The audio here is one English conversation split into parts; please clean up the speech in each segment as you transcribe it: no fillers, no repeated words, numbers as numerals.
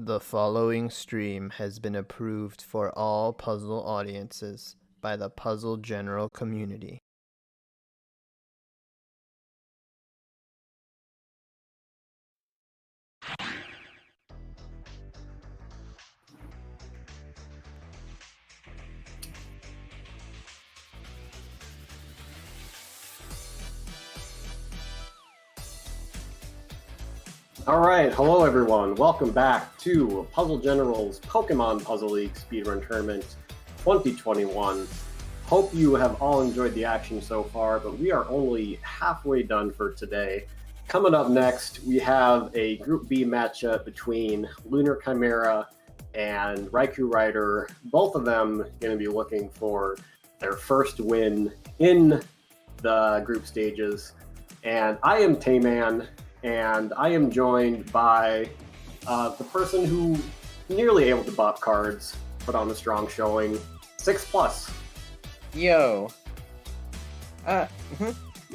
The following stream has been approved for all puzzle audiences by the puzzle general community. Alright, hello everyone. Welcome back to Puzzle General's Pokemon Puzzle League Speedrun Tournament 2021. Hope you have all enjoyed the action so far, but we are only halfway done for today. Coming up next, we have a Group B matchup between LunarChimera and RaikouRider. Both of them going to be looking for their first win in the group stages. And I am Tayman, and I am joined by the person who nearly able to bop cards, put on a strong showing, 6+. Yo.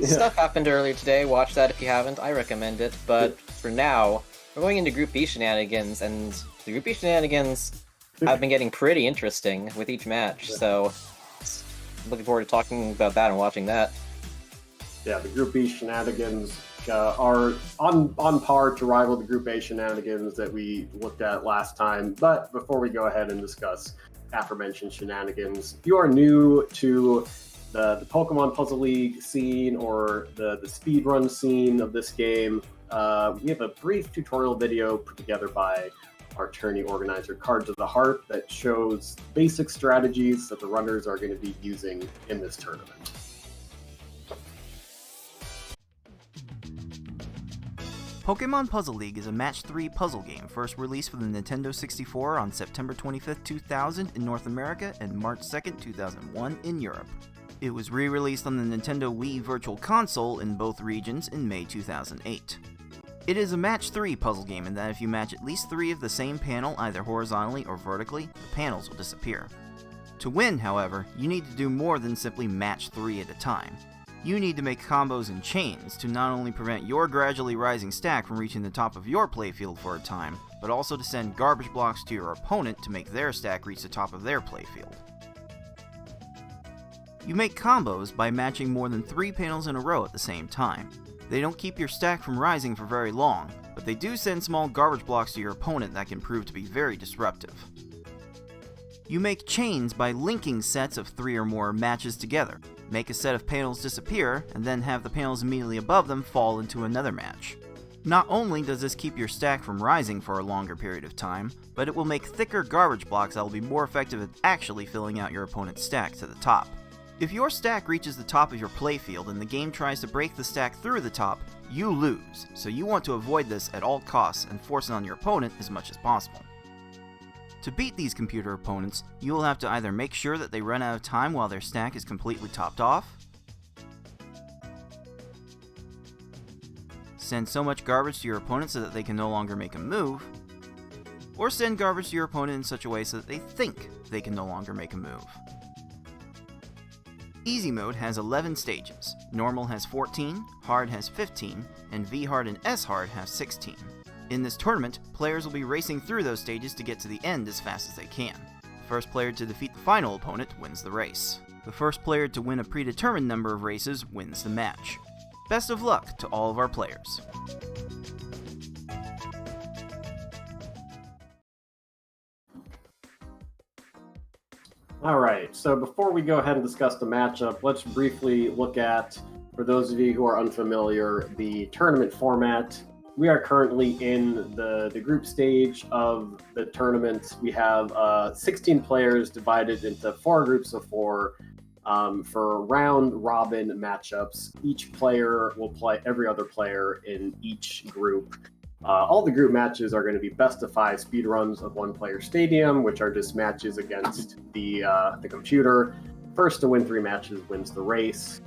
Stuff happened earlier today. Watch that if you haven't. I recommend it. But for now, we're going into Group B shenanigans, and the Group B shenanigans have been getting pretty interesting with each match. So, looking forward to talking about that and watching that. Yeah, the Group B shenanigans are on par to rival the Group A shenanigans that we looked at last time. But before we go ahead and discuss aforementioned shenanigans, if you are new to the Pokemon Puzzle League scene or the speedrun scene of this game, we have a brief tutorial video put together by our tourney organizer, Cards of the Heart, that shows basic strategies that the runners are going to be using in this tournament. Pokemon Puzzle League is a Match 3 puzzle game first released for the Nintendo 64 on September 25, 2000 in North America and March 2, 2001 in Europe. It was re-released on the Nintendo Wii Virtual Console in both regions in May 2008. It is a Match 3 puzzle game in that if you match at least 3 of the same panel either horizontally or vertically, the panels will disappear. To win, however, you need to do more than simply match 3 at a time. You need to make combos and chains to not only prevent your gradually rising stack from reaching the top of your playfield for a time, but also to send garbage blocks to your opponent to make their stack reach the top of their playfield. You make combos by matching more than 3 panels in a row at the same time. They don't keep your stack from rising for very long, but they do send small garbage blocks to your opponent that can prove to be very disruptive. You make chains by linking sets of 3 or more matches together. Make a set of panels disappear, and then have the panels immediately above them fall into another match. Not only does this keep your stack from rising for a longer period of time, but it will make thicker garbage blocks that will be more effective at actually filling out your opponent's stack to the top. If your stack reaches the top of your playfield and the game tries to break the stack through the top, you lose, so you want to avoid this at all costs and force it on your opponent as much as possible. To beat these computer opponents, you will have to either make sure that they run out of time while their stack is completely topped off, send so much garbage to your opponent so that they can no longer make a move, or send garbage to your opponent in such a way so that they think they can no longer make a move. Easy mode has 11 stages, normal has 14, hard has 15, and V-hard and S-hard have 16. In this tournament, players will be racing through those stages to get to the end as fast as they can. The first player to defeat the final opponent wins the race. The first player to win a predetermined number of races wins the match. Best of luck to all of our players. Alright, so before we go ahead and discuss the matchup, let's briefly look at, for those of you who are unfamiliar, the tournament format. We are currently in the group stage of the tournament. We have 16 players divided into 4 groups of 4 for round-robin matchups. Each player will play every other player in each group. All the group matches are going to be best-of-5 speedruns of one-player stadium, which are just matches against the computer. First to win 3 matches wins the race.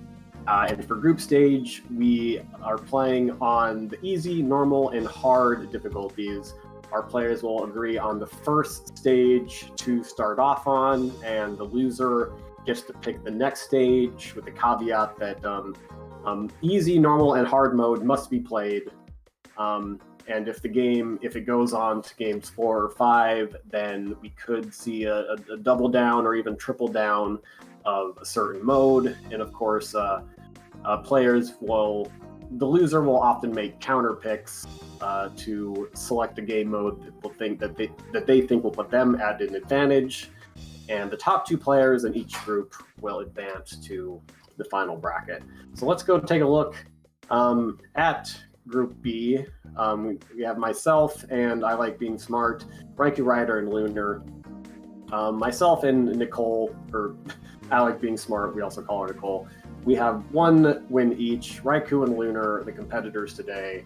And for group stage, we are playing on the easy, normal, and hard difficulties. Our players will agree on the first stage to start off on, and the loser gets to pick the next stage with the caveat that easy, normal, and hard mode must be played. And if it goes on to games 4 or 5, then we could see a double down or even triple down of a certain mode. And of course, the loser will often make counter picks to select a game mode that they think will put them at an advantage. And the top 2 players in each group will advance to the final bracket. So let's go take a look at Group B. We have myself and I Like Being Smart, RaikouRider, and Lunar. Myself and Nicole, or I Like Being Smart, we also call her Nicole. We have 1 win each. Raikou and Lunar, the competitors today,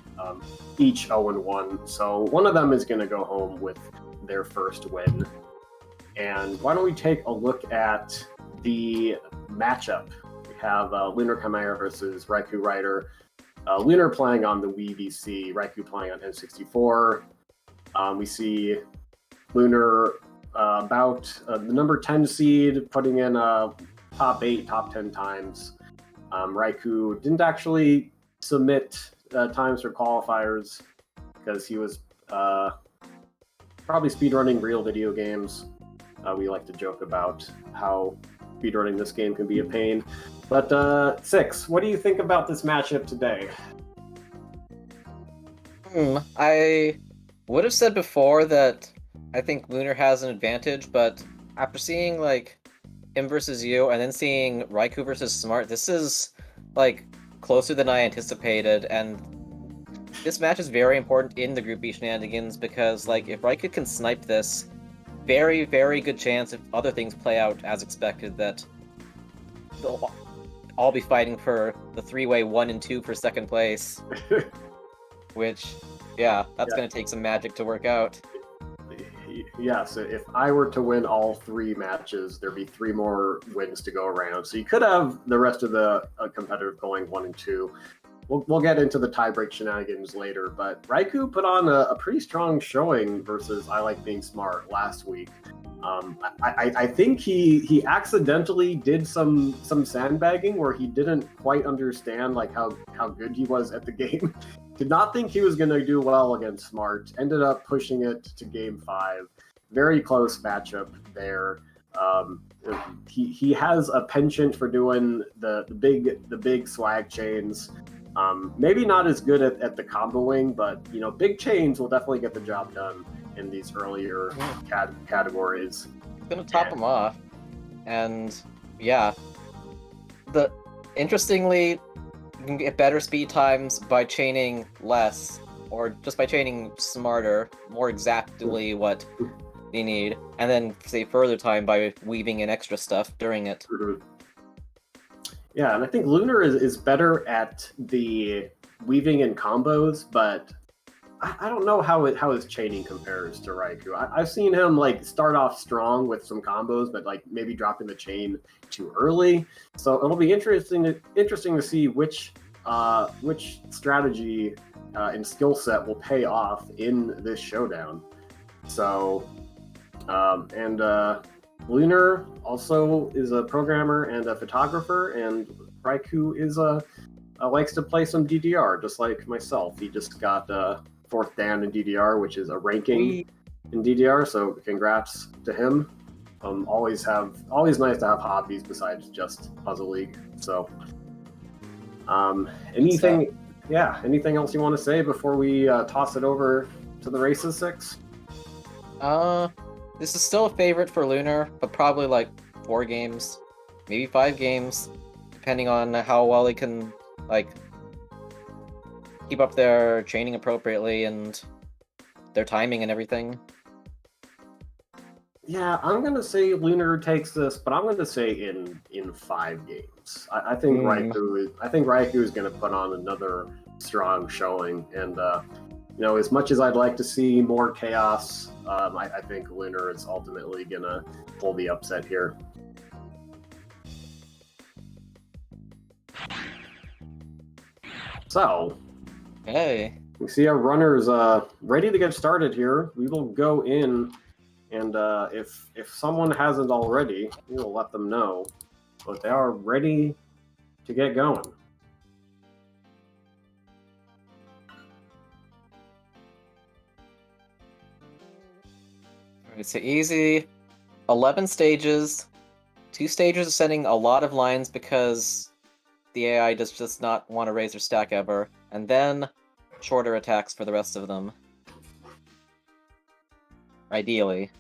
each 0-1. So one of them is going to go home with their first win. And why don't we take a look at the matchup? We have LunarChimera versus RaikouRider. Lunar playing on the Wii VC, Raikou playing on N64. We see Lunar about the number 10 seed, putting in top 8, top 10 times. Raikou didn't actually submit times for qualifiers because he was probably speedrunning real video games. We like to joke about how speedrunning this game can be a pain. But Six, what do you think about this matchup today? I would have said before that I think Lunar has an advantage, but after seeing like him versus you and then seeing Raikou versus Smart, this is like closer than I anticipated, and this match is very important in the Group B shenanigans because like if Raikou can snipe this, very, very good chance if other things play out as expected that they'll all be fighting for the 3-way 1 and 2 for second place. Which, that's going to take some magic to work out. Yeah, so if I were to win all 3 matches, there'd be 3 more wins to go around. So you could have the rest of the competitors going 1 and 2. We'll get into the tiebreak shenanigans later, but Raikou put on a pretty strong showing versus I Like Being Smart last week. I think he accidentally did some sandbagging where he didn't quite understand like how good he was at the game. Did not think he was going to do well against Smart. Ended up pushing it to Game 5. Very close matchup there. He has a penchant for doing the big swag chains. Maybe not as good at the comboing, but big chains will definitely get the job done in these earlier categories. It's gonna top him off, and interestingly, you can get better speed times by chaining less, or just by chaining smarter, more exactly what you need, and then save further time by weaving in extra stuff during it. Mm-hmm. Yeah, and I think Lunar is better at the weaving in combos, but I don't know how his chaining compares to Raikou. I've seen him like start off strong with some combos, but like maybe dropping the chain too early. So it'll be interesting to see which strategy and skill set will pay off in this showdown. So Lunar also is a programmer and a photographer, and Raikou is likes to play some DDR, just like myself. He just got 4th Dan in DDR, which is a ranking in DDR. So congrats to him. Always nice to have hobbies besides just Puzzle League. So anything else you want to say before we toss it over to the races, Six? This is still a favorite for Lunar, but probably like 4 games, maybe 5 games, depending on how well they can like keep up their chaining appropriately and their timing and everything. Yeah, I'm gonna say Lunar takes this, but I'm gonna say in 5 games. I think Raikou is gonna put on another strong showing, and as much as I'd like to see more chaos, I think Lunar is ultimately gonna pull the upset here. So, Hey, we see our runners ready to get started here. We will go in, and if someone hasn't already, we will let them know. But they are ready to get going. It's easy. 11 stages. 2 stages are sending a lot of lines because the AI does just not want to raise their stack ever. And then shorter attacks for the rest of them. Ideally.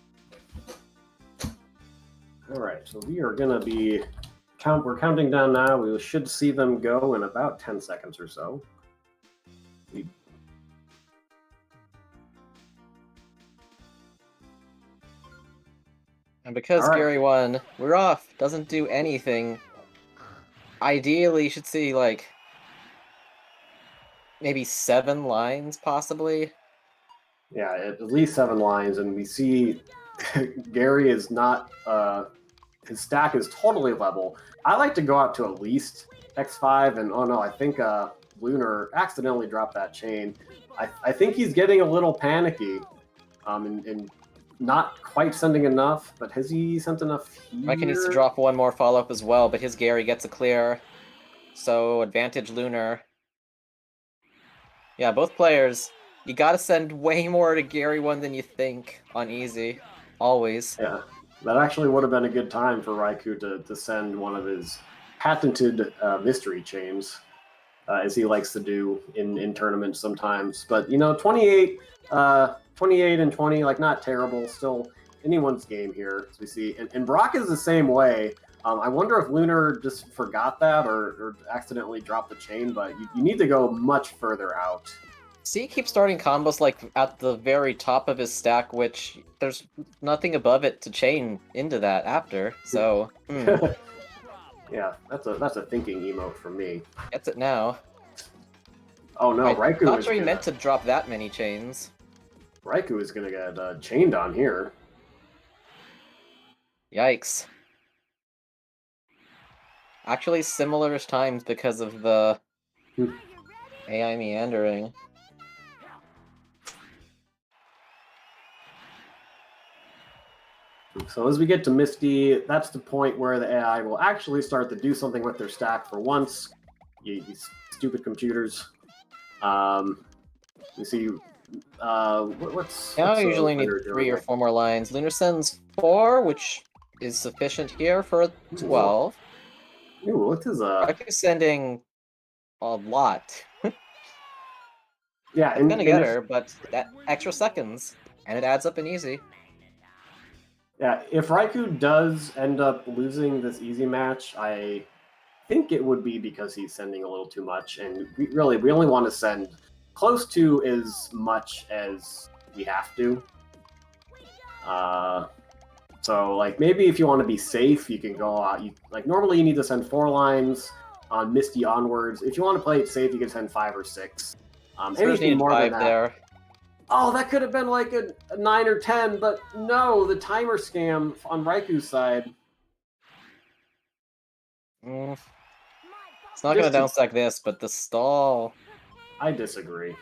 Alright, so we are gonna be we're counting down now. We should see them go in about 10 seconds or so. And because All right. Gary won, we're off. Doesn't do anything. Ideally, you should see, like, maybe 7 lines, possibly. Yeah, at least 7 lines, and we see Gary is not, his stack is totally level. I like to go out to at least X5, and oh no, I think Lunar accidentally dropped that chain. I think he's getting a little panicky, and not quite sending enough, but has he sent enough here? Mike needs to drop one more follow-up as well, but his Gary gets a clear. So, advantage Lunar. Yeah, both players, you gotta send way more to Gary 1 than you think on easy. Always. Yeah, that actually would have been a good time for Raikou to send one of his patented mystery chains, as he likes to do in tournaments sometimes. But, you know, 28 and 20, like, not terrible. Still anyone's game here, as we see. And Brock is the same way. I wonder if Lunar just forgot that or accidentally dropped the chain, but you need to go much further out. See, he keeps starting combos, like, at the very top of his stack, which there's nothing above it to chain into that after, so... Yeah, that's a thinking emote for me. Gets it now. Oh no, Raikou Not is sure he gonna, meant to drop that many chains. Raikou is gonna get chained on here. Yikes. Actually, similar times because of the AI meandering. So as we get to Misty, that's the point where the AI will actually start to do something with their stack for once. You stupid computers. You see, what's I usually need Lunar 3 doing? or 4 more lines. Lunar sends 4, which is sufficient here for a 12. Ooh, what is Raikou sending a lot. Yeah, It's gonna get her, but that extra seconds, and it adds up in easy. Yeah, if Raikou does end up losing this easy match, I think it would be because he's sending a little too much, and we only want to send close to as much as we have to. So, like, maybe if you want to be safe, you can go out. Normally you need to send 4 lines on Misty onwards. If you want to play it safe, you can send 5 or 6. Anything more than that. There. Oh, that could have been like a 9 or 10, but no, the timer scam on Raikou's side. It's not going to downstack this, but the stall... I disagree.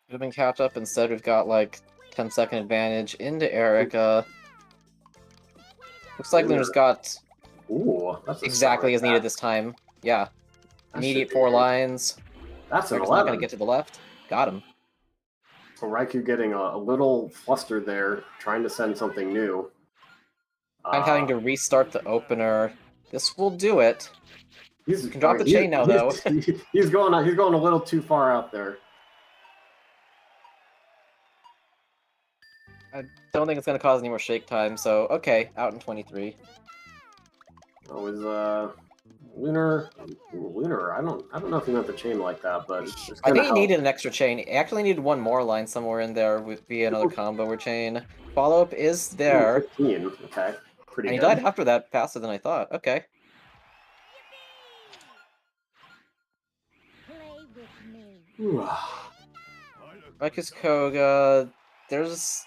Could have been catch up. Instead, we've got like 10-second advantage into Erica. Looks like Lunar's got exactly as needed this time. Yeah. Immediate 4 lines. That's an 11. Not going to get to the left. Got him. So Raikou getting a little flustered there, trying to send something new. I'm having to restart the opener. This will do it. You can drop the chain now, though. He's going a little too far out there. I don't think it's going to cause any more shake time, so okay, out in 23. That was Lunar. I don't know if he meant the chain like that, but I think he needed an extra chain. He actually needed 1 more line somewhere in there via another combo or chain. Follow-up is there. 15. Okay. Pretty and he good. died after that faster than I thought. Okay. Raikou's Koga. There's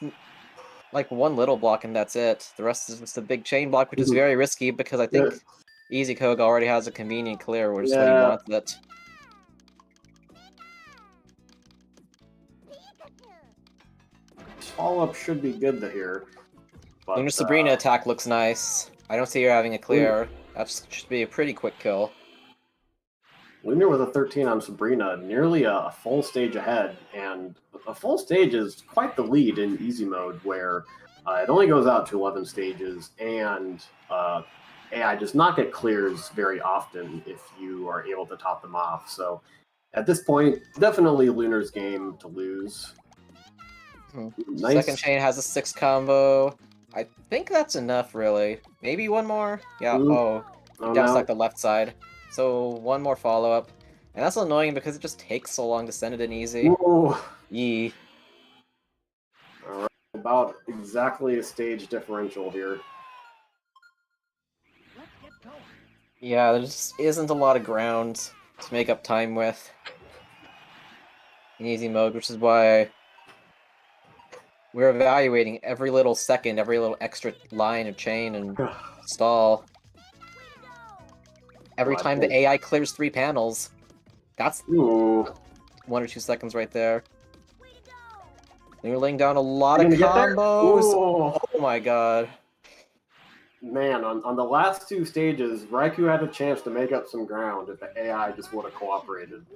like 1 little block and that's it. The rest is just a big chain block, which is very risky because I think Easy Koga already has a convenient clear, which is what he wants it. Follow-up should be good here. But, Lunar Sabrina attack looks nice. I don't see her having a clear. That should be a pretty quick kill. Lunar with a 13 on Sabrina, nearly a full stage ahead, and a full stage is quite the lead in easy mode, where it only goes out to 11 stages, and AI does not get clears very often if you are able to top them off. So at this point, definitely Lunar's game to lose. Nice. Second chain has a 6 combo. I think that's enough, really. Maybe one more? Yeah, Oh, down no. stuck the left side. So one more follow-up. And that's annoying because it just takes so long to send it in easy. Ooh. Yee. Alright, about exactly a stage differential here. Yeah, there just isn't a lot of ground to make up time with in easy mode, which is why we're evaluating every little second, every little extra line of chain and stall. Every time the AI clears 3 panels, that's 1 or 2 seconds right there. And you're laying down a lot of combos. Oh my god. Man, on the last 2 stages, Raikou had a chance to make up some ground if the AI just would have cooperated.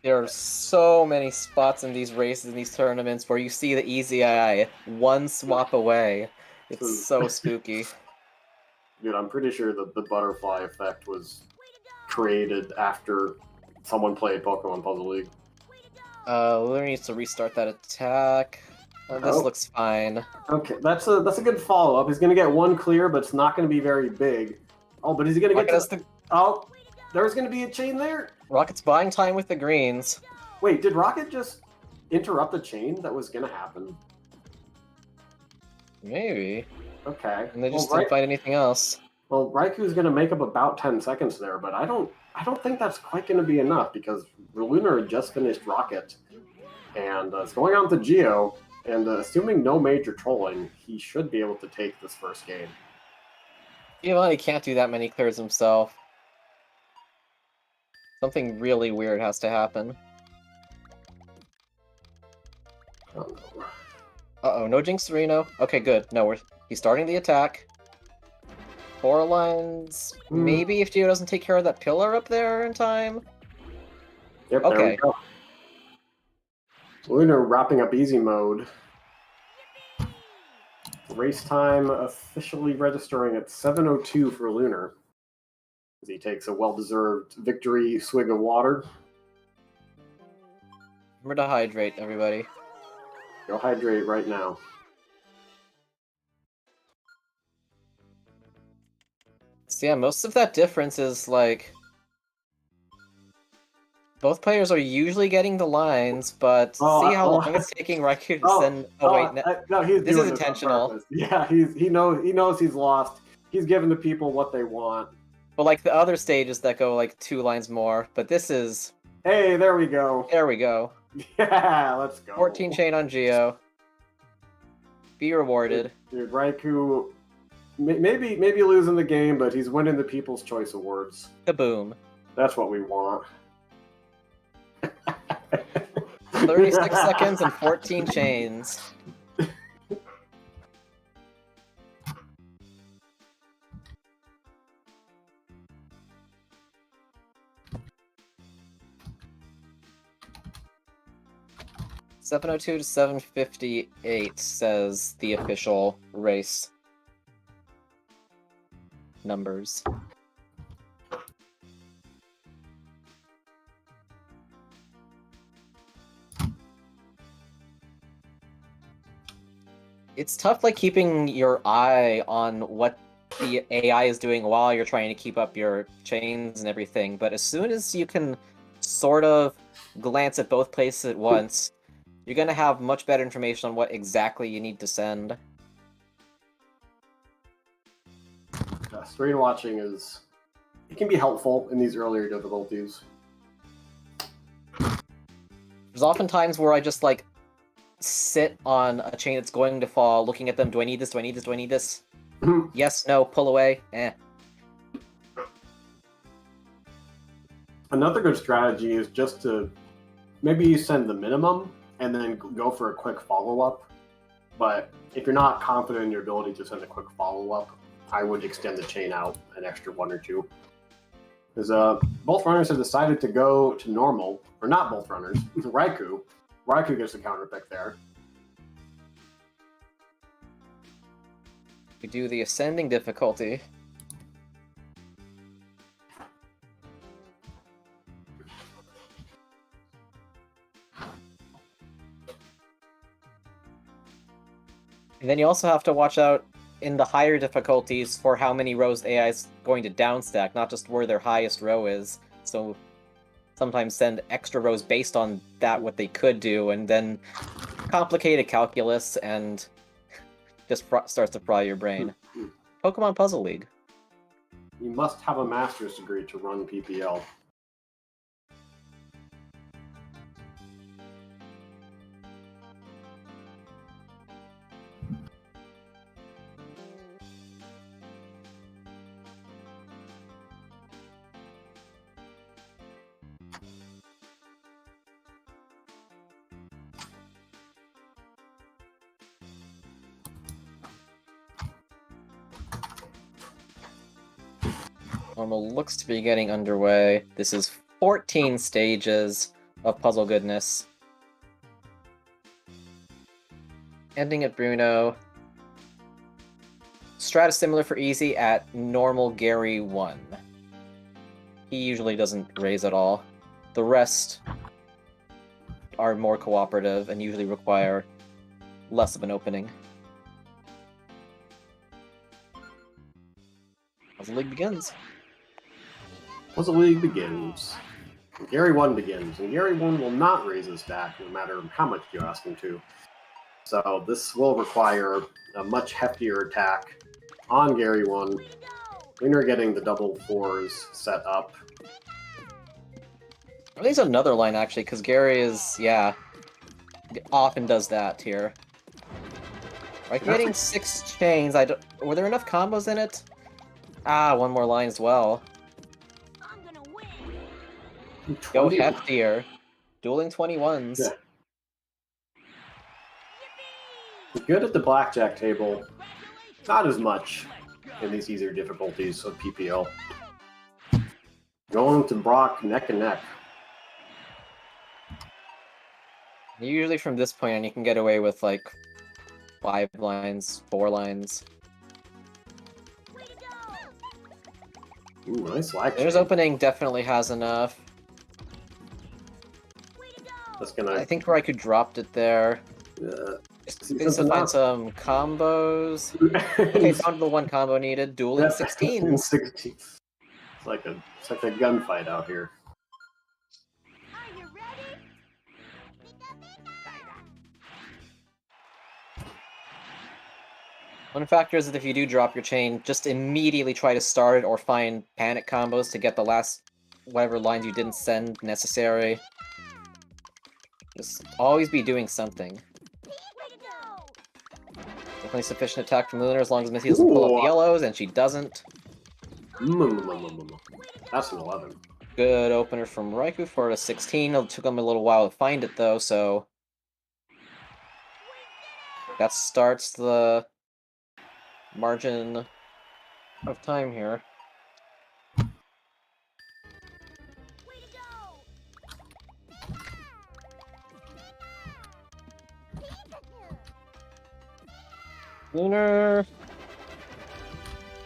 There are so many spots in these races, in these tournaments, where you see the easy AI one swap away. It's so spooky. Dude, I'm pretty sure the butterfly effect was created after someone played Pokemon Puzzle League. Lunar needs to restart that attack. This looks fine. Okay, that's a good follow-up. He's going to get 1 clear, but it's not going to be very big. Oh, but is he going to get to... Oh, there's going to be a chain there? Rocket's buying time with the greens. Wait, did Rocket just interrupt the chain that was going to happen? Maybe. Okay. And they just didn't find anything else. Well, Raikou's going to make up about 10 seconds there, but I don't think that's quite going to be enough, because Lunar just finished Rocket, and it's going on to Geo, and assuming no major trolling, he should be able to take this first game. Giovanni can't do that many clears himself. Something really weird has to happen. Uh-oh, no Jinx Reno. Okay, good. No, he's starting the attack. 4 lines. Maybe if Geo doesn't take care of that pillar up there in time. Yep, okay. There we go. Lunar wrapping up easy mode. Race time officially registering at 7:02 for Lunar, as he takes a well-deserved victory swig of water. Remember to hydrate, everybody. Go hydrate right now. So yeah, most of that difference is, like... Both players are usually getting the lines, but see how long it's taking Raikou to send... No, this is intentional. Yeah, he knows he's lost. He's giving the people what they want. But like the other stages that go like 2 lines more, but this is... Hey, there we go. There we go. Yeah, let's go. 14 chain on Geo. Be rewarded. Dude, Raikou, maybe losing the game, but he's winning the People's Choice Awards. Kaboom. That's what we want. 36 seconds and 14 chains. $7:02 to 7:58 says the official race numbers. It's tough, like, keeping your eye on what the AI is doing while you're trying to keep up your chains and everything, but as soon as you can sort of glance at both places at once, you're going to have much better information on what exactly you need to send. Screen watching it can be helpful in these earlier difficulties. There's often times where I just, like, sit on a chain that's going to fall, looking at them. Do I need this? Do I need this? Do I need this? Yes, no, pull away. Another good strategy is just to maybe you send the minimum and then go for a quick follow-up. But if you're not confident in your ability to send a quick follow-up, I would extend the chain out an extra 1 or 2. Because both runners have decided to go to normal, or not both runners. Raikou gets the counter pick there. We do the ascending difficulty. And then you also have to watch out in the higher difficulties for how many rows AI is going to downstack, not just where their highest row is. So sometimes send extra rows based on that, what they could do, and then complicated calculus and just starts to fry your brain. Pokemon Puzzle League. You must have a master's degree to run PPL. Normal looks to be getting underway. This is 14 stages of puzzle goodness. Ending at Bruno. Strat is similar for easy at normal Gary 1. He usually doesn't raise at all. The rest are more cooperative and usually require less of an opening. Puzzle League begins. Puzzle League begins. Gary 1 begins, and Gary 1 will not raise his stack no matter how much you ask him to. So this will require a much heftier attack on Gary 1. Lunar getting the double 4s set up. I think it's another line actually, because Gary is, yeah, often does that here. Right, getting 6 chains. Were there enough combos in it? Ah, one more line as well. Go heftier. Dueling 21s. Yeah. Good at the blackjack table. Not as much in these easier difficulties of PPL. Going to Brock neck and neck. Usually from this point on, you can get away with like 5 lines, 4 lines. Ooh, nice lag. There's opening definitely has enough. That's gonna. I think Raikou dropped it there. Needs to find some combos. Okay, found the one combo needed. Dueling 16s. 16. It's like a gunfight out here. One factor is that if you do drop your chain, just immediately try to start it or find panic combos to get the last whatever lines you didn't send necessary. Just always be doing something. Definitely sufficient attack from Lunar as long as Missy doesn't pull up the yellows, and she doesn't. That's an 11. Good opener from Raikou for a 16. It took him a little while to find it though, so that starts the margin of time here. Lunar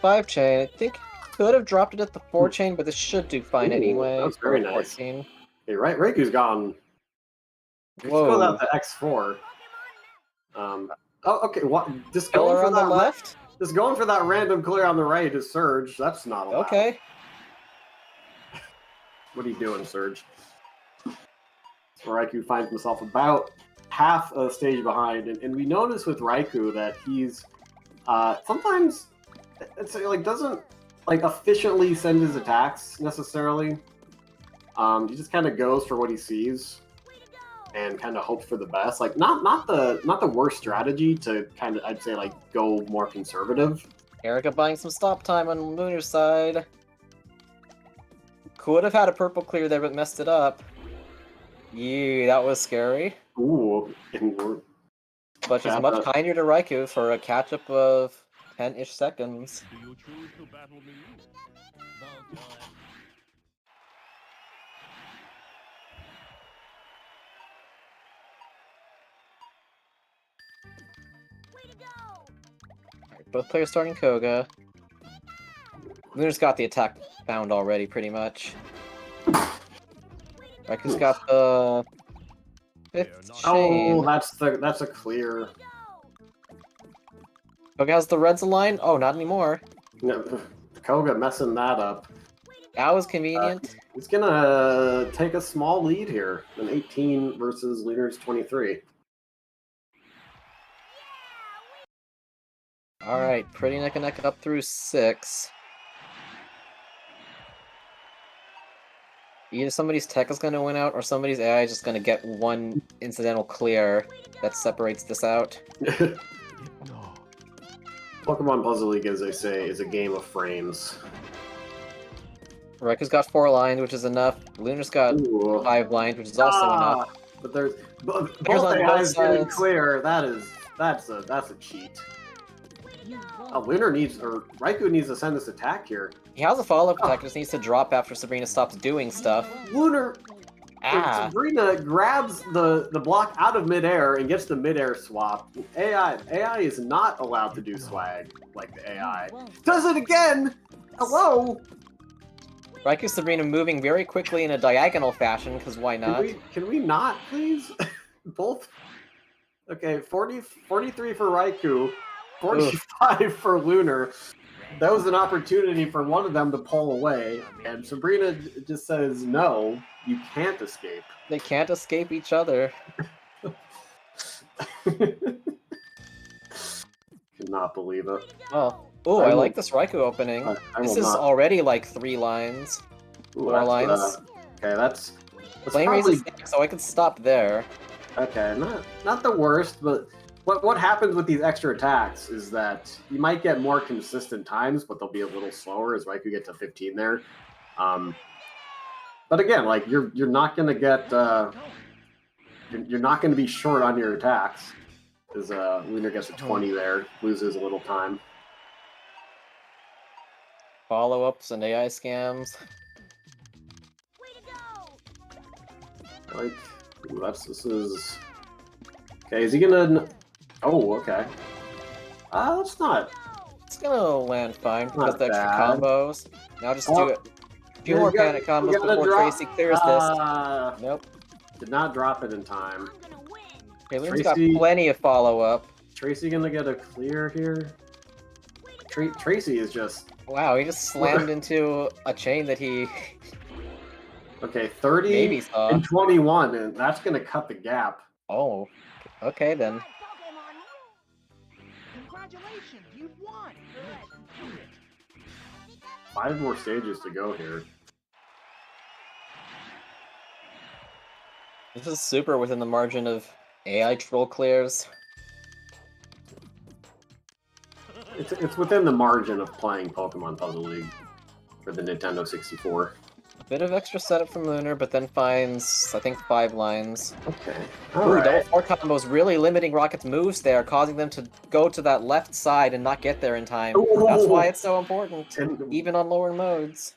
5 chain. I think could have dropped it at the 4 chain, but this should do fine anyway. That's very nice. 14. Okay, Raiku's gone. Whoa. Let's go out to X4. Oh, okay. What? Just going Killer for on that the left? Just going for that random clear on the right is Surge. That's not allowed. Okay. What are you doing, Surge? So Raikou finds himself about half a stage behind, and we notice with Raikou that he's sometimes it's like doesn't like efficiently send his attacks necessarily. He just kind of goes for what he sees and kind of hopes for the best. Like not the worst strategy to kind of, I'd say, like go more conservative. Erica buying some stop time on Lunar's side. Could have had a purple clear there, but messed it up. Yeah, that was scary. Ooh, But she's much kinder to Raikou for a catch-up of 10-ish seconds. Alright, both players starting Koga. Lunar's got the attack found already, pretty much. Raiku's got the 5th chain. Oh, that's a clear. Koga has the reds aligned? Oh, not anymore. No, Koga messing that up. That was convenient. He's gonna take a small lead here. An 18 versus Lunar's 23. Alright, pretty neck and neck up through 6. Either somebody's tech is going to win out, or somebody's AI is just going to get one incidental clear that separates this out. Pokemon Puzzle League, as they say, is a game of frames. Raiku's got 4 lines, which is enough. Lunar's got Ooh. 5 lines, which is also enough. But there's both on AIs both getting sides. clear. That's a cheat. Lunar needs, or Raikou needs to send this attack here. He has a follow-up attack, just needs to drop after Sabrina stops doing stuff. Lunar, Ah! Sabrina grabs the block out of midair and gets the midair swap. AI is not allowed to do swag like the AI. Does it again! Hello! Raikou Sabrina moving very quickly in a diagonal fashion, because why not? Can we not, please? Both? Okay, 43 for Raikou, 45 for Lunar. That was an opportunity for one of them to pull away, and Sabrina just says, no, you can't escape. They can't escape each other. Cannot believe it. Oh, ooh, I like this Raikou opening. I This will is not. already like 3 lines. Ooh, 4 that's, lines. Okay, that's Flame probably, raises back, so I could stop there. okay. Not the worst, but what happens with these extra attacks is that you might get more consistent times, but they'll be a little slower as Raikou gets to 15 there. But again, like you're not gonna get you're not gonna be short on your attacks. Because Lunar gets a 20 there, loses a little time. Follow-ups and AI scams. Like, ooh, this is okay. Is he gonna? Oh, okay. That's not. It's gonna land fine because Not the extra bad. combos. Now just Oh, do it. A few more panic combos before Tracy clears this. Nope. Did not drop it in time. Okay, Lunar's got Tracy- plenty of follow-up. Tracy gonna get a clear here. Tracy is just Wow, he just slammed into a chain that he okay. 30 maybe saw. and 21, and that's gonna cut the gap. Oh, okay then. Congratulations, you won! 5 more stages to go here. This is super within the margin of AI troll clears. It's within the margin of playing Pokemon Puzzle League for the Nintendo 64. A bit of extra setup from Lunar, but then finds, I think, 5 lines. Okay. Ooh, Alright. double 4 combos really limiting Rocket's moves there, causing them to go to that left side and not get there in time. Ooh. That's why it's so important, And even on lower modes.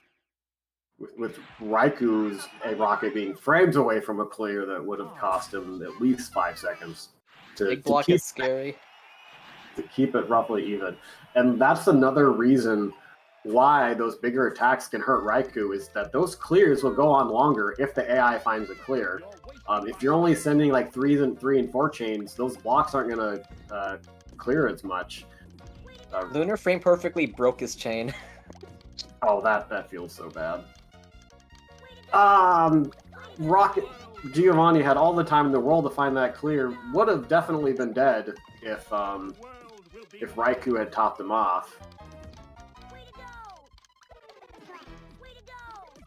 with Raikou's a Rocket being frames away from a clear that would have cost him at least 5 seconds Big block is scary. to keep it roughly even. And that's another reason why those bigger attacks can hurt Raikou, is that those clears will go on longer if the AI finds a clear. If you're only sending like 3 and 4 chains, those blocks aren't going to clear as much. Lunar frame perfectly broke his chain. Oh, that feels so bad. Rocket Giovanni had all the time in the world to find that clear. Would have definitely been dead if Raikou had topped him off.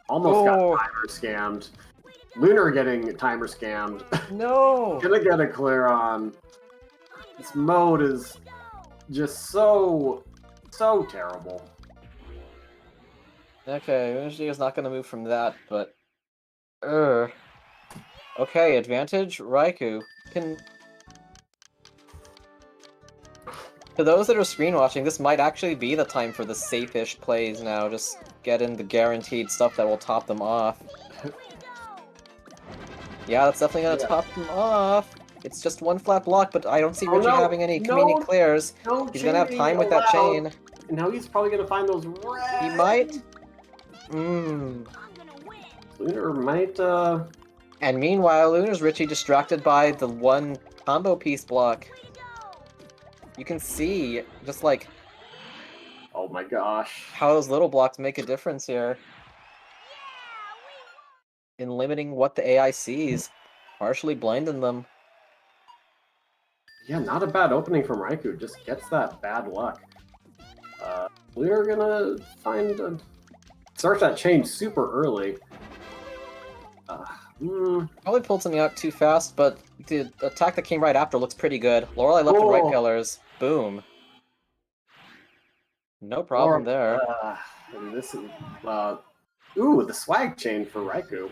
Almost Oh. got timer scammed. Lunar getting timer scammed. No! Gonna get a clear on. This mode is just so terrible. Okay, Lunar's not gonna move from that, but... Okay, advantage, Raikou. To those that are screen watching, this might actually be the time for the safe-ish plays now. Just get in the guaranteed stuff that will top them off. Yeah, that's definitely gonna top them off. It's just one flat block, but I don't see Oh, Richie no, having any no, convenient clears. No, He's gonna have chaining time with that allowed. chain. Now he's probably gonna find those reds. He might. Mmm. Lunar might, And meanwhile, Lunar's Richie distracted by the one combo piece block. You can see, just like, oh my gosh. how those little blocks make a difference here. In limiting what the AI sees, partially blinding them. Yeah, not a bad opening from Raikou, just gets that bad luck. We're gonna start that chain super early. Probably pulled something out too fast, but the attack that came right after looks pretty good. Lorelei left and right Oh. pillars. Boom. No problem there. And this is, ooh, the swag chain for Raikou.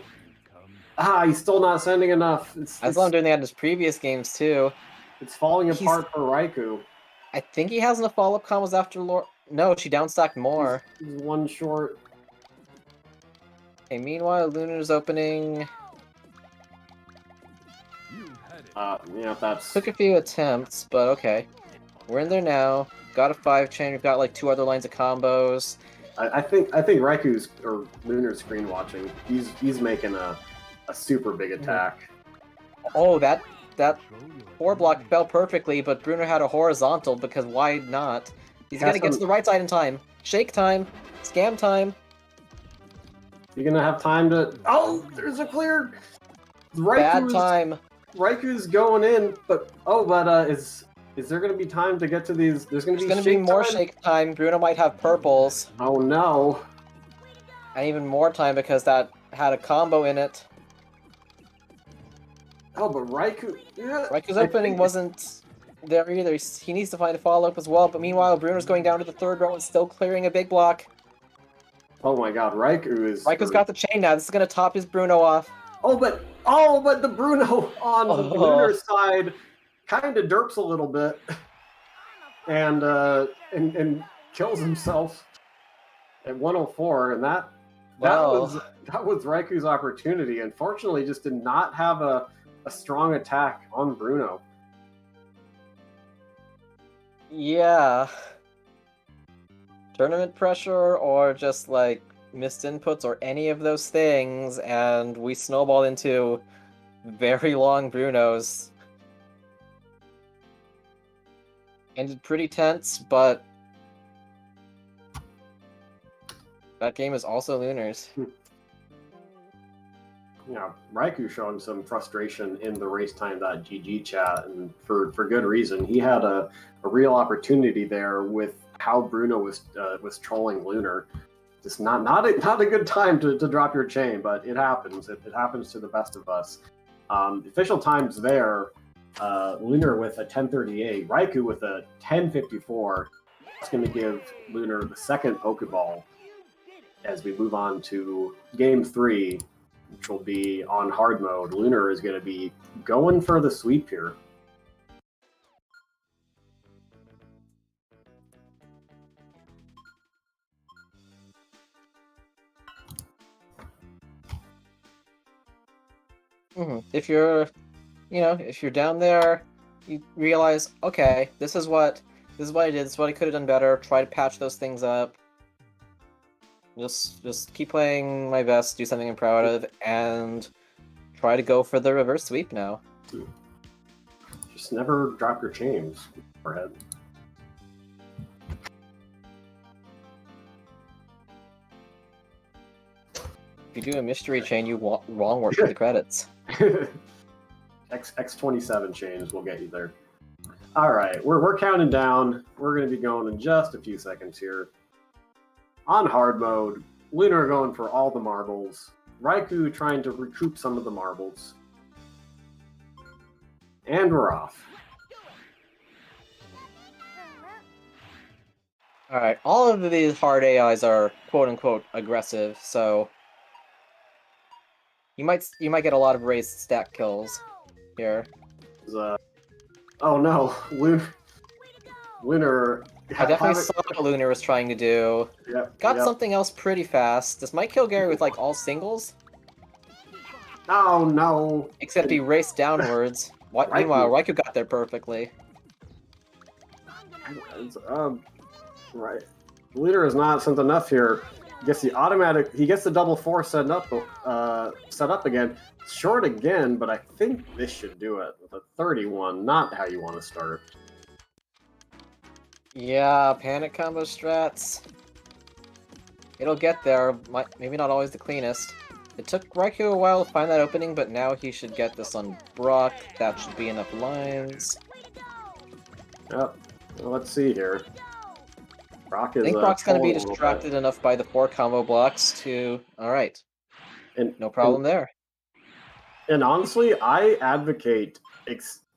He's still not sending enough. I saw him doing that in his previous games too. It's falling apart for Raikou. I think he has enough follow-up combos after No, she downstacked more. He's one short. Okay, meanwhile, Lunar's opening... Yeah, that's... Took a few attempts, but okay. We're in there now. Got a 5 chain, we've got like 2 other lines of combos. I think Raikou's, or Lunar's screen watching. He's making a super big attack. Oh, that 4 block fell perfectly, but Bruno had a horizontal because why not? He's gonna get to the right side in time. Shake time. Scam time. You're gonna have time to... Oh, there's a clear... Bad time. Raikou's going in, but... Oh, but is there gonna be time to get to these... There's gonna be more time? shake time. Bruno might have purples. Oh no. And even more time because that had a combo in it. Oh, but Raikou... Yeah, Raikou's opening wasn't there either. He needs to find a follow-up as well, but meanwhile, Bruno's going down to the 3rd row and still clearing a big block. Oh my god, Raikou's got the chain now. This is going to top his Bruno off. Oh, but the Bruno on the Lunar side kind of derps a little bit and kills himself at 104, and that was Raikou's opportunity. Unfortunately, just did not have a strong attack on Bruno. Yeah. Tournament pressure or just like missed inputs or any of those things, and we snowballed into very long Brunos. Ended pretty tense, but that game is also Lunar's. Yeah, Raikou showing some frustration in the racetime.gg chat, and for good reason. He had a real opportunity there with how Bruno was trolling Lunar. Just not a good time to drop your chain, but it happens. It happens to the best of us. Official times there, Lunar with a 10:38, Raikou with a 10:54. It's going to give Lunar the second Pokeball as we move on to Game 3, which will be on hard mode. Lunar is going to be going for the sweep here. If you're down there, you realize, okay, this is what I did, this is what I could have done better, try to patch those things up. Just keep playing my best, do something I'm proud of, and try to go for the reverse sweep now. Just never drop your chains overhead. If you do a mystery chain, you wrong work for the credits. X27 chains will get you there. All right, we're counting down. We're going to be going in just a few seconds here. On hard mode, Lunar going for all the marbles. Raikou trying to recoup some of the marbles. And we're off. Alright, all of these hard AIs are quote-unquote aggressive, so you might get a lot of raised stack kills here. Oh no, Lunar. I definitely saw what Lunar was trying to do. Yep, Got something else pretty fast. Does Mike kill Gary with like all singles? Oh no! Except he raced downwards. Meanwhile, Raikou got there perfectly. Right. The leader is not sent enough here. Gets the automatic. He gets the double four set up again. Short again, but I think this should do it with a 31. Not how you want to start. Yeah, panic combo strats. It'll get there. Maybe not always the cleanest. It took Raikou a while to find that opening, but now he should get this on Brock. That should be enough lines. Yep. Well, let's see here. Brock is. I think Brock's going to be distracted enough by the 4 combo blocks to... Alright. No problem there. And honestly, I advocate...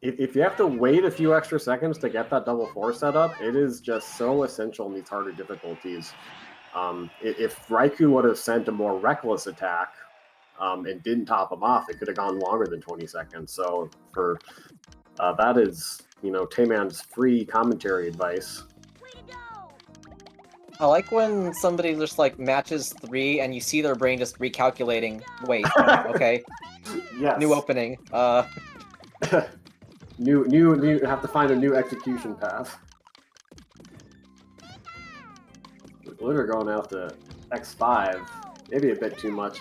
If you have to wait a few extra seconds to get that double 4 set up, it is just so essential in these harder difficulties. If Raikou would have sent a more reckless attack and didn't top him off, it could have gone longer than 20 seconds. So for that is, Tayman's free commentary advice. I like when somebody just matches 3 and you see their brain just recalculating. Wait, okay. Yes. New opening. New have to find a new execution path. Lunar going out to X5, maybe a bit too much.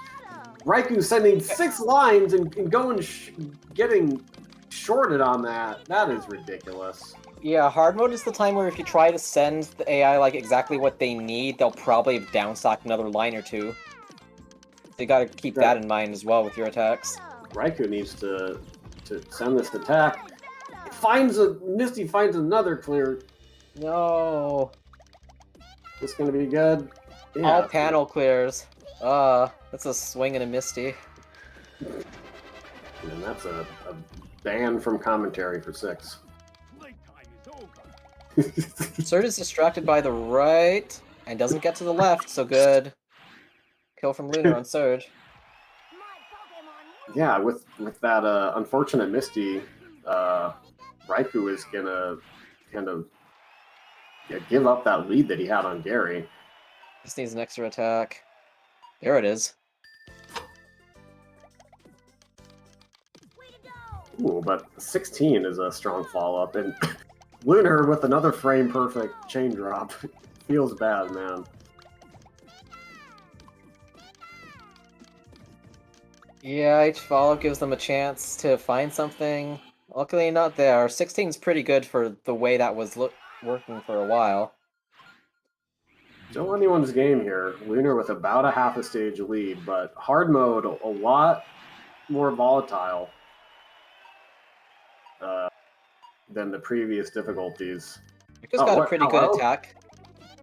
Raikou sending 6 lines and getting shorted on that. That is ridiculous. Yeah, hard mode is the time where if you try to send the AI exactly what they need, they'll probably have downstocked another line or 2. So you gotta keep that in mind as well with your attacks. Raikou needs to send this attack. Misty finds another clear. No. This gonna be good. Yeah. All panel clears. That's a swing and a Misty. And that's a ban from commentary for 6. Surge is distracted by the right and doesn't get to the left, so good. Kill from Lunar on Surge. Yeah, with that unfortunate Misty, Raikou is gonna kind of give up that lead that he had on Gary. This needs an extra attack. There it is. Ooh, but 16 is a strong follow-up, and Lunar with another frame-perfect chain drop. Feels bad, man. Yeah, each follow-up gives them a chance to find something. Luckily not there. 16's pretty good for the way that was working for a while. Still anyone's game here. Lunar with about a half a stage lead, but hard mode a lot more volatile than the previous difficulties. Riku's got a pretty good attack.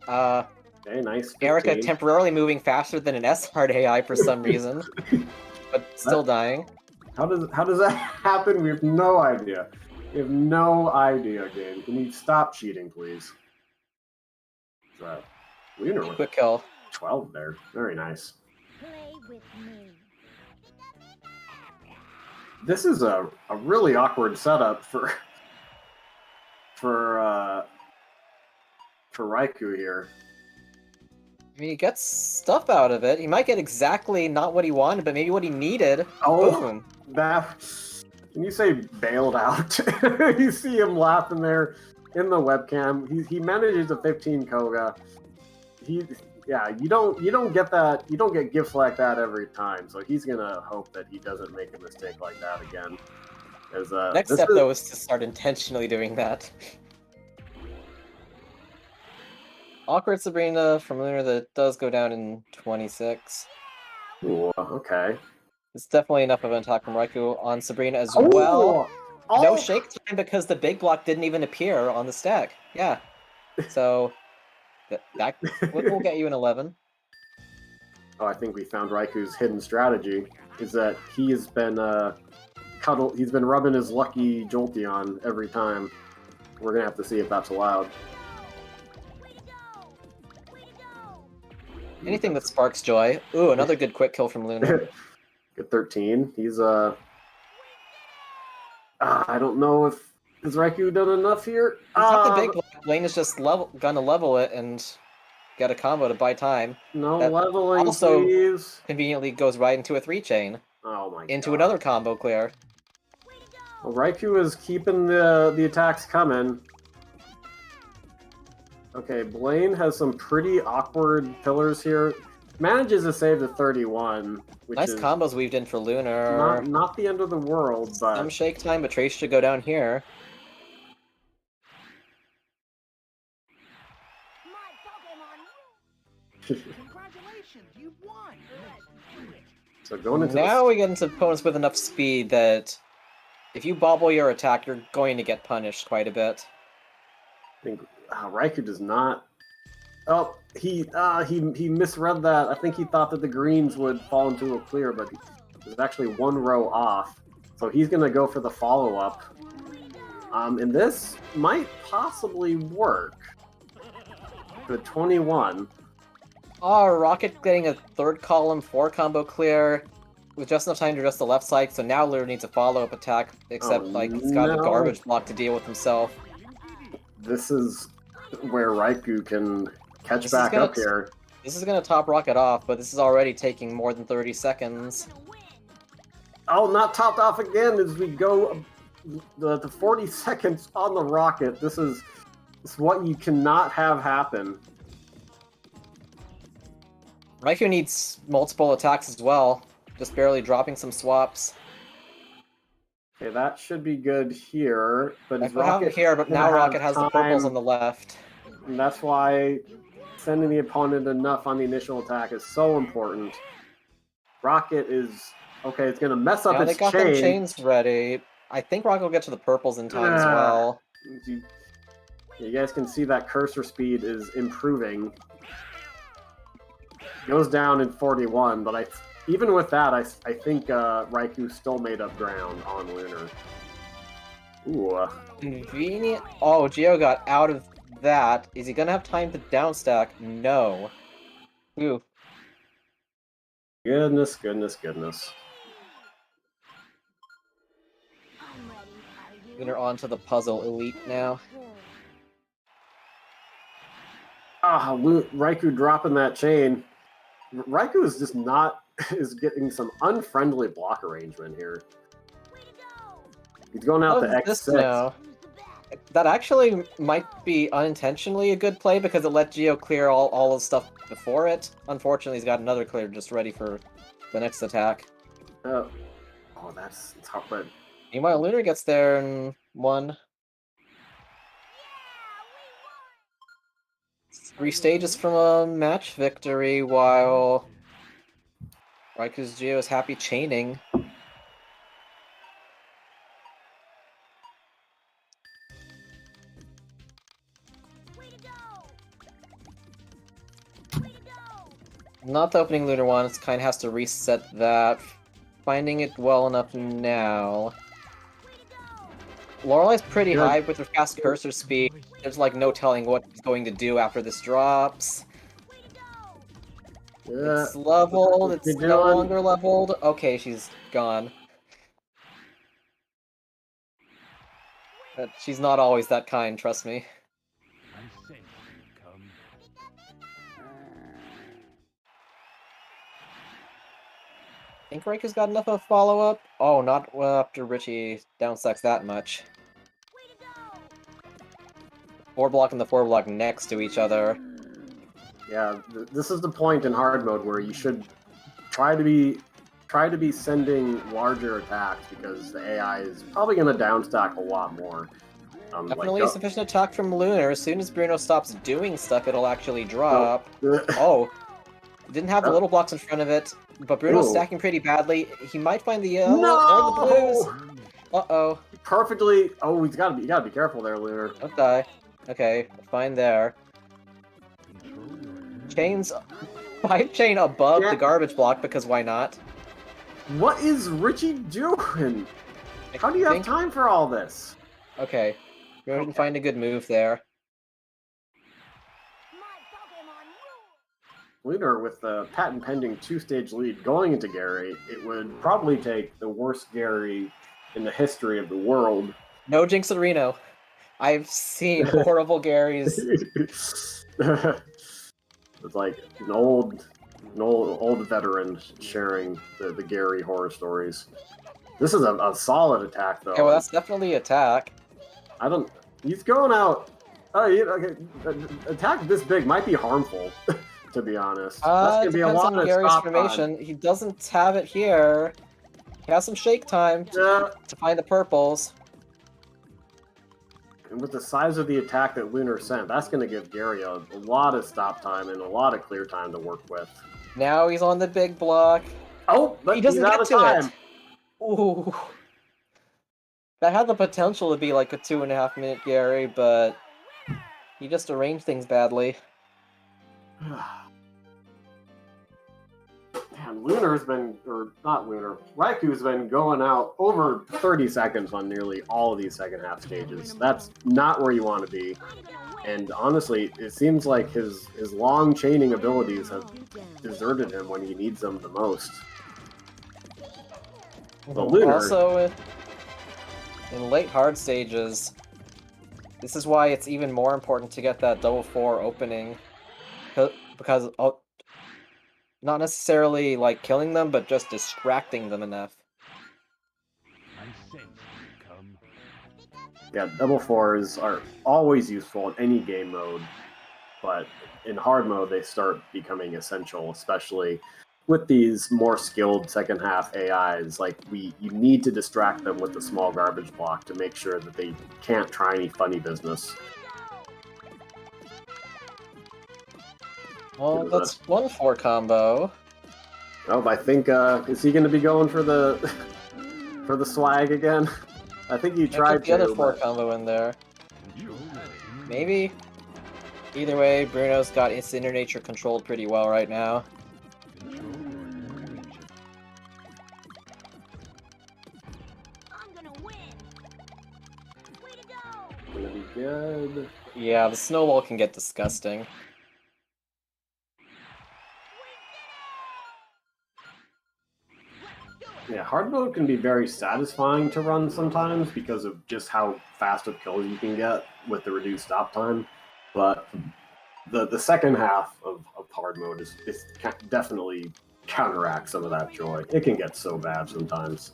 Okay, nice. 15. Erica temporarily moving faster than an S-Hard AI for some reason, but still dying. How does that happen? We have no idea. We have no idea, game. Can you stop cheating, please? Lunar with quick kill. 12 there. Very nice. Play with me. This is a really awkward setup for Raikou here. I mean, he gets stuff out of it. He might get exactly not what he wanted, but maybe what he needed. Oh, boom. Can you say bailed out? You see him laughing there in the webcam. He manages a 15 Koga. You don't get that. You don't get gifts like that every time. So he's gonna hope that he doesn't make a mistake like that again. Next step though is to start intentionally doing that. Awkward Sabrina from Lunar that does go down in 26. Ooh, okay. It's definitely enough of an attack from Raikou on Sabrina as well. No shake time because the big block didn't even appear on the stack. Yeah. So that will get you an 11. Oh, I think we found Raikou's hidden strategy. Is that he has been he's been rubbing his lucky Jolteon every time. We're gonna have to see if that's allowed. Anything that sparks joy. Ooh, another good quick kill from Lunar. Good 13. He's I don't know if has Raikou done enough here. It's not the big block. Lane is just gonna level it and get a combo to buy time. No that leveling, also please. Conveniently goes right into a 3-chain. Oh my god. Into another combo clear. Well, Raikou is keeping the attacks coming. Okay, Blaine has some pretty awkward pillars here. Manages to save the 31, which Nice is combos weaved in for Lunar. not the end of the world, but Some shake time, but Trace should go down here. Congratulations, you won. so going into Now we get into opponents with enough speed that if you bobble your attack, you're going to get punished quite a bit. I think Raikou does not. Oh, he misread that. I think he thought that the greens would fall into a clear, but there's actually one row off. So he's gonna go for the follow-up. And this might possibly work. The 21. Oh, Rocket getting a third column 4 combo clear with just enough time to address the left side, so now Lunar needs a follow-up attack, except he's got a garbage block to deal with himself. This is where Raikou can catch back up here. This is gonna top Rocket off, but this is already taking more than 30 seconds. Oh, not topped off again as we go the 40 seconds on the Rocket. This is what you cannot have happen. Raikou needs multiple attacks as well, just barely dropping some swaps. Okay, that should be good here, but Like, Rocket here, but now Rocket has the purples on the left. And that's why sending the opponent enough on the initial attack is so important. Rocket is okay. It's gonna mess up its They got them chains ready. I think Rocket will get to the purples in time as well. You guys can see that cursor speed is improving. Goes down in 41, but even with that, I think Raikou still made up ground on Lunar. Ooh. Convenient. Oh, Geo got out of that. Is he gonna have time to downstack? No. Ooh. Goodness. Lunar onto the puzzle elite now. Raikou dropping that chain. Raikou is just is getting some unfriendly block arrangement here. He's going out to X6. Now. That actually might be unintentionally a good play because it let Geo clear all the stuff before it. Unfortunately, he's got another clear just ready for the next attack. That's tough, but meanwhile, Lunar gets there in 1. 3 stages from a match victory, while Raikou's Geo is happy chaining. Not the opening Lunar one, it kind of has to reset that. Finding it well enough now. Lorelei's pretty high with her fast cursor speed. There's like no telling what he's going to do after this drops. It's leveled, it's no longer leveled. Okay, she's gone. But she's not always that kind, trust me. I think Raikou's got enough of a follow-up. Oh, not after Richie downstacks that much. 4 block and the 4 block next to each other. Yeah, this is the point in hard mode where you should try to be sending larger attacks because the AI is probably going to downstack a lot more. Definitely sufficient attack from Lunar. As soon as Bruno stops doing stuff, it'll actually drop. Oh, didn't have the little blocks in front of it, but Bruno's stacking pretty badly. He might find the yellow or the blues. Uh-oh. Perfectly. Oh, you gotta be careful there, Lunar. Don't die. Okay, fine there. Chains, 5 chain above the garbage block because why not? What is Richie doing? How do you have time for all this? Okay, Bruno didn't find a good move there. Lunar with the patent pending 2-stage lead going into Gary, it would probably take the worst Gary in the history of the world. No Jinx and Reno. I've seen horrible Garys. It's like an old veteran sharing the Gary horror stories. This is a solid attack, though. Okay, well that's definitely attack. I don't. He's going out. Oh, okay. Attack this big might be harmful, to be honest. That's gonna be a Depends lot on of Gary's stop formation. He doesn't have it here. He has some shake time time. to find the purples. And with the size of the attack that Lunar sent, that's gonna give Gary a lot of stop time and a lot of clear time to work with. Now he's on the big block. Oh, but He doesn't he's out get of to time. it. Ooh. That had the potential to be like a 2.5-minute Gary, but he just arranged things badly. Man, Lunar's been, or not Lunar, Raikou's been going out over 30 seconds on nearly all of these second half stages. That's not where you want to be. And honestly, it seems like his long chaining abilities have deserted him when he needs them the most. But Lunar... Also, in late hard stages, this is why it's even more important to get that double 4 opening. Because not necessarily like killing them, but just distracting them enough. Yeah, double 4s are always useful in any game mode, but in hard mode they start becoming essential, especially with these more skilled second half AIs. Like you need to distract them with the small garbage block to make sure that they can't try any funny business. Well, that's 1-4 combo. Oh, I think is he going to be going for the for the swag again? I think he tried the other to. 4 But... combo in there. Maybe. Either way, Bruno's got his inner nature controlled pretty well right now. Gonna be good. Yeah, the snowball can get disgusting. Yeah, hard mode can be very satisfying to run sometimes because of just how fast of kills you can get with the reduced stop time. But the second half of hard mode is definitely counteracts some of that joy. It can get so bad sometimes.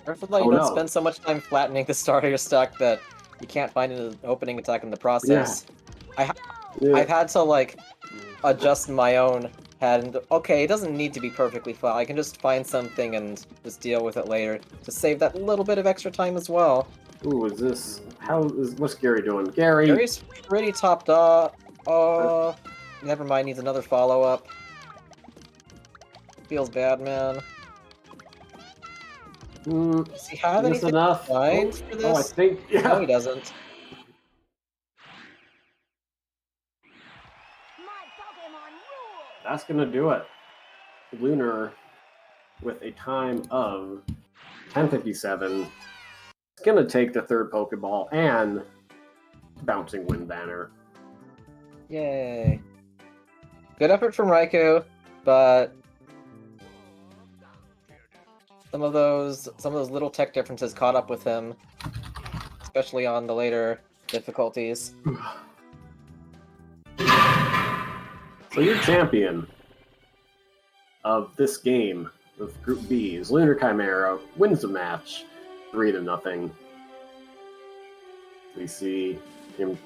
Careful that you don't spend so much time flattening the start of your stack that you can't find an opening attack in the process. Yeah. I've had to like adjust my own head and okay, it doesn't need to be perfectly flat. I can just find something and just deal with it later to save that little bit of extra time as well. Ooh, what's Gary doing? Gary's pretty topped off. Never mind, needs another follow-up. Feels bad, man. Does he have anything enough? for this? Oh, I think, yeah. No, he doesn't. That's gonna do it. Lunar, with a time of 10:57, is gonna take the third Pokeball and bouncing Wind Banner. Yay. Good effort from Raikou, but some of those little tech differences caught up with him, especially on the later difficulties. So your champion of this game with Group B is LunarChimera, wins the match 3-0. We see him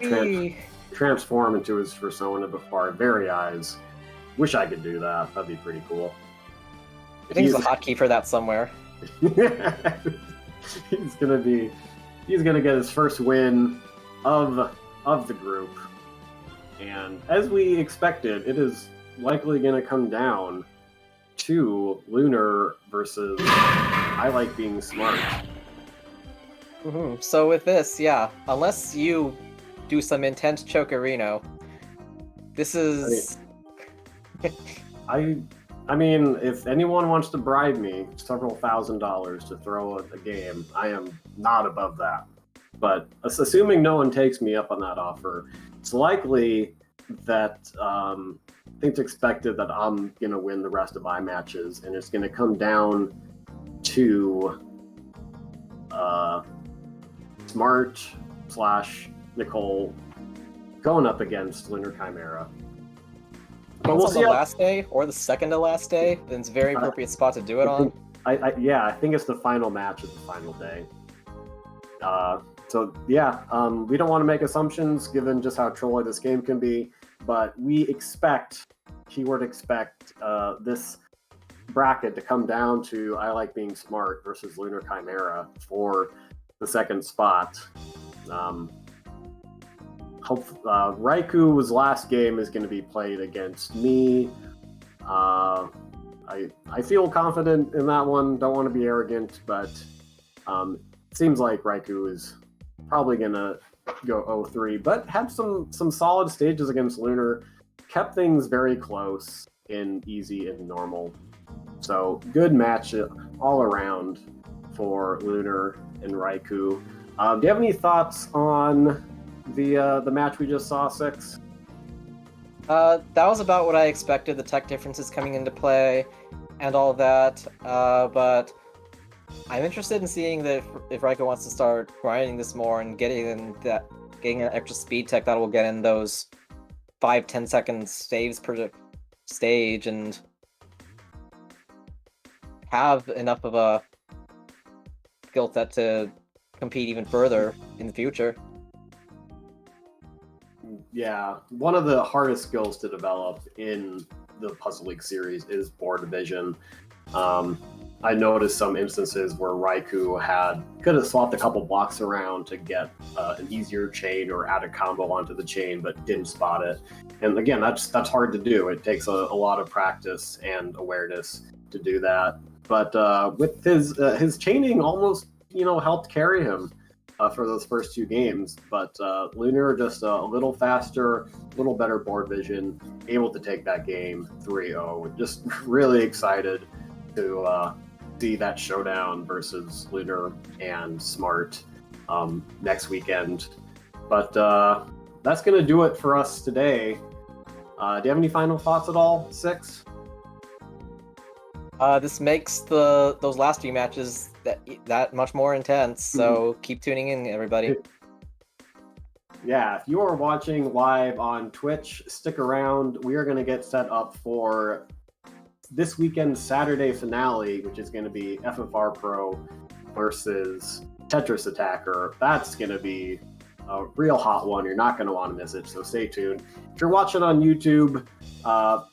transform into his persona before our very eyes. Wish I could do that. That'd be pretty cool. I think there's a hotkey for that somewhere. He's gonna get his first win of the group. And as we expected, it is likely going to come down to Lunar versus I Like Being Smart. So with this, yeah, unless you do some intense chokerino, this is... I mean, if anyone wants to bribe me several $1,000s to throw a game, I am not above that. But assuming no one takes me up on that offer, it's likely that I think it's expected that I'm going to win the rest of my matches, and it's going to come down to Smart/Nicole going up against LunarChimera. But It's we'll on see the how- last day or the second to last day, then it's a very appropriate spot to do it on. I think it's the final match of the final day. So yeah, we don't want to make assumptions given just how trolly this game can be, but we expect, keyword expect, this bracket to come down to I Like Being Smart versus LunarChimera for the second spot. Raikou's last game is going to be played against me. I feel confident in that one. Don't want to be arrogant, but it seems like Raikou is probably going to go 0-3, but had some solid stages against Lunar. Kept things very close in easy and normal. So good match all around for Lunar and Raikou. Do you have any thoughts on the match we just saw, Six? That was about what I expected, the tech differences coming into play and all that, but I'm interested in seeing that if Raikou wants to start grinding this more and getting an extra speed tech that will get in those 5-10 second saves per stage and have enough of a skill set to compete even further in the future. Yeah, one of the hardest skills to develop in the Puzzle League series is board vision. I noticed some instances where Raikou could have swapped a couple blocks around to get an easier chain or add a combo onto the chain, but didn't spot it. And again, that's hard to do. It takes a lot of practice and awareness to do that. But with his chaining almost helped carry him for those first two games. But Lunar just a little faster, a little better board vision, able to take that game 3-0. Just really excited to see that showdown versus Lunar and Smart next weekend. But that's going to do it for us today. Do you have any final thoughts at all, Six? This makes those last few matches that much more intense, so keep tuning in, everybody. Yeah, if you are watching live on Twitch, stick around. We are going to get set up for this weekend's Saturday finale, which is going to be FFR Pro versus Tetris Attacker. That's going to be a real hot one. You're not going to want to miss it, so stay tuned. If you're watching on YouTube,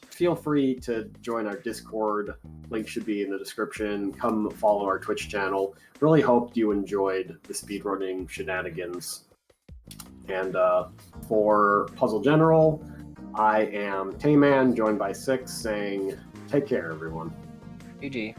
feel free to join our Discord. Link should be in the description. Come follow our Twitch channel. Really hope you enjoyed the speedrunning shenanigans. And for Puzzle General, I am Tayman, joined by Six, saying, take care, everyone. GG.